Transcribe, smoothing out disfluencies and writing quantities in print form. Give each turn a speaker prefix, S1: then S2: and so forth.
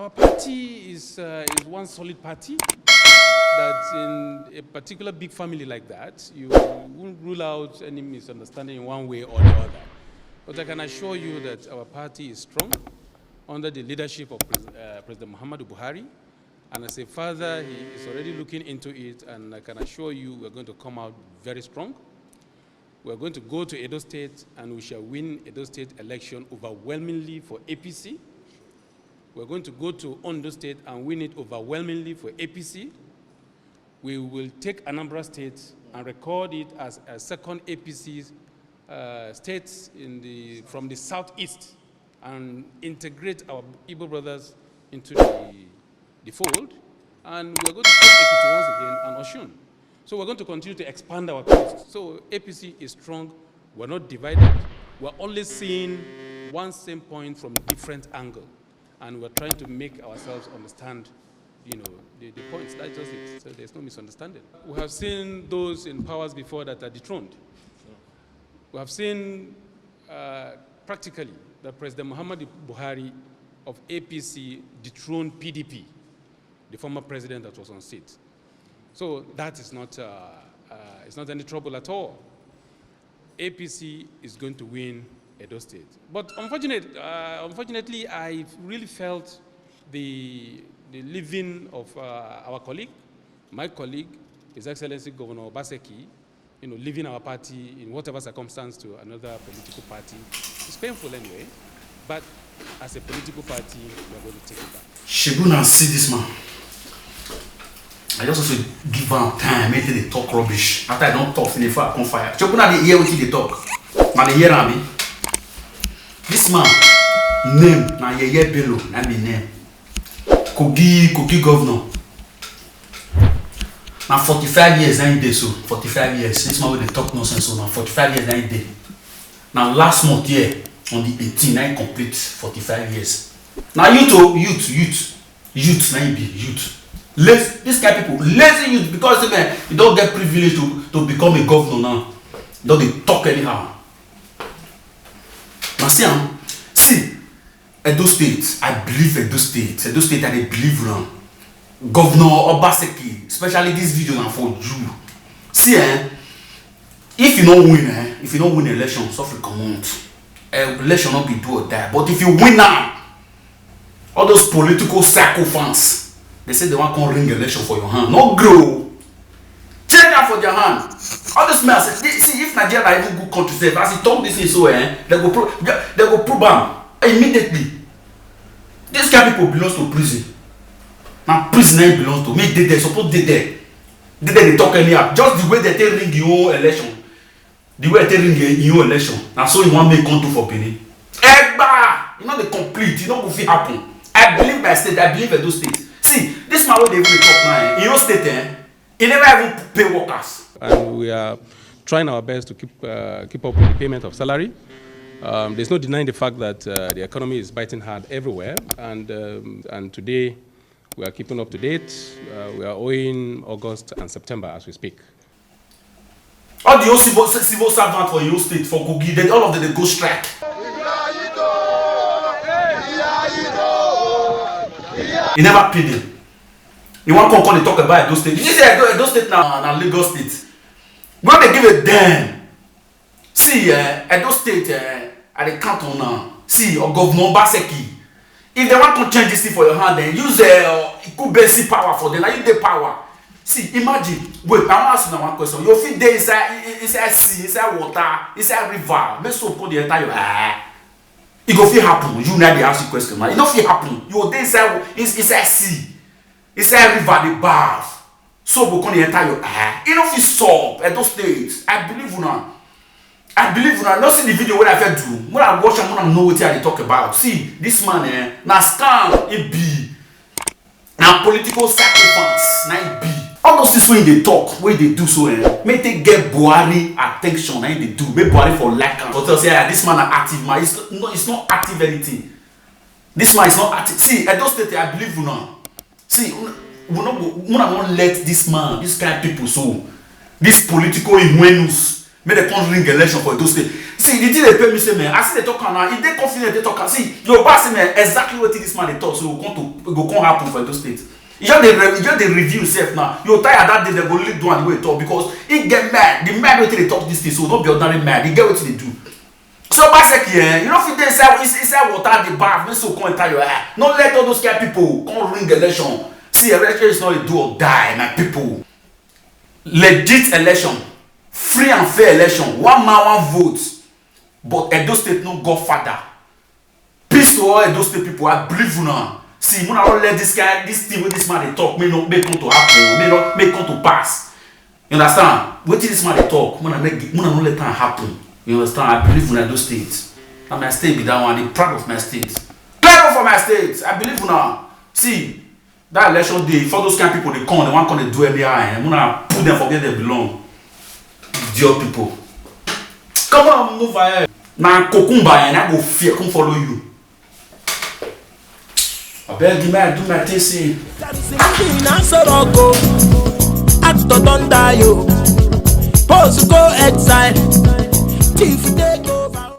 S1: Our party is one solid party that in a particular big family like that, you won't rule out any misunderstanding in one way or the other. But I can assure you that our party is strong under the leadership of President Muhammadu Buhari. And as a father, he is already looking into it, and I can assure you we're going to come out very strong. We're going to go to Edo State, and we shall win Edo State election overwhelmingly for APC. We're going to go to Ondo State and win it overwhelmingly for APC. We will take Anambra State and record it as a second APC state from the southeast and integrate our Igbo brothers into the fold. And we're going to take Ekiti once again and Osun. So we're going to continue to expand our coast. So APC is strong. We're not divided. We're only seeing one same point from a different angle. And we're trying to make ourselves understand, the points. That's just it. So there's no misunderstanding. We have seen those in powers before that are dethroned. We have seen practically that President Muhammadu Buhari of APC dethroned PDP, the former president that was on seat. So that is not, it's not any trouble at all. APC is going to win Edo State. But unfortunately, I really felt the leaving of our colleague, my colleague, His Excellency Governor Obaseki, leaving our party in whatever circumstance to another political party. It's painful anyway, but as a political party, we're going to take it back.
S2: Shebuna see this man. I just also give him time, make they talk rubbish. After I don't talk, finish I come fire. Shebuna they hear what they talk. Man, they hear me. This man, name, na Yeye Bello, na be name. Kogi governor. Now 45 years, now he did so. 45 years. This man will talk nonsense. So now 45 years, now he did. Now last month here, on the 18th, now he complete 45 years. Now youth, now he be youth. This kind of people, lazy youth, because man, you don't get privilege to become a governor now. Don't they talk anyhow. Now see, Edo State, I believe Edo State, I believe now. Governor Obaseki, especially this video now for you. See, if you don't win election, suffer comment. Election not be do or die. But if you win now, all those political sycophants, they say they want to ring election for your hand. No grow. Take that for your hand. All this men say, see, if Nigeria are even good country, as he talk this is so, they go prove them immediately. These kind of people belong to prison. Now prisoner belongs to me. They supposed they talk anyhow. Just the way they take ring your election, the way they ring your election. Now so you want me come to for Benin. Egba, the complete. Go fit happen. I believe my state. I believe Edo State. See, this man what they even talk now. In your state, he never even pay workers.
S1: And we are trying our best to keep up with the payment of salary. There's no denying the fact that the economy is biting hard everywhere, and today we are keeping up to date. We are owing August and September as we speak.
S2: All the civil servants for your state, for Kogi, all of them they go strike. He never paid them. You want to come and talk about Edo State? You say Edo State now Lagos State. When they give a damn. See, Edo State, at the canton now. See, or Governor Obaseki. If they want to change this thing for your hand, then use basic power for them. Like you the power. See, imagine. Wait, I'm asking one question. You feel there inside sea, inside water, inside river. Make so call the entire it go feel happen. You now they ask you question. It don't feel happen. You there inside sea, inside river, the bath. So go call the entire it don't feel solve at those states. I believe you now. Not see the video when I fed do. When I watch and when I know what they talk about. See, this man, now scam, it be. Now political sacrifice, now it be. All those things when they talk, when they do so, make they get Buhari attention, and they do. Make Buhari for like and but say, this man are active, man. It's not active anything. This man is not active. See, Edo State, I believe you now. See, we not let this man, this kind of people, so this political inhuenus. Make they come ring election for those states. See, the thing they pay me say, man, I see they talk now. If they confident, they talk. See, your boss say, man, exactly what this man they talk. So it go come happen for those states. You just they review yourself now. You tired that day they go lead one way talk because he get mad. The mad way they talk this thing, so don't be ordinary mad. He get what they do. So basically, you know, if they say water the bath, make so come enter your eye. Don't let all those kind of people come ring election. See, election is not a do or die, my people. Legit election, free and fair election, one man, one vote. But Edo State no godfather. Peace to all Edo State people. I believe you now. See, when I don't let this guy, this thing with this man they talk, may not make come to happen, may not make come to pass. You understand? What this man they talk, when I don't let that happen. You understand? I believe in Edo State. And my state be that one. I'm proud of my state. Proud for my state. I believe now. See, that election day, for those kind of people they come, they want to come and do anyhow. I'm gonna put them for where they belong. Idiot people. Come on, move ahead. Now, Kokumba and I go fear, come follow you. I beg you, man, do my thing, see. Actor don't die, you. Post go exile. Chief, they go.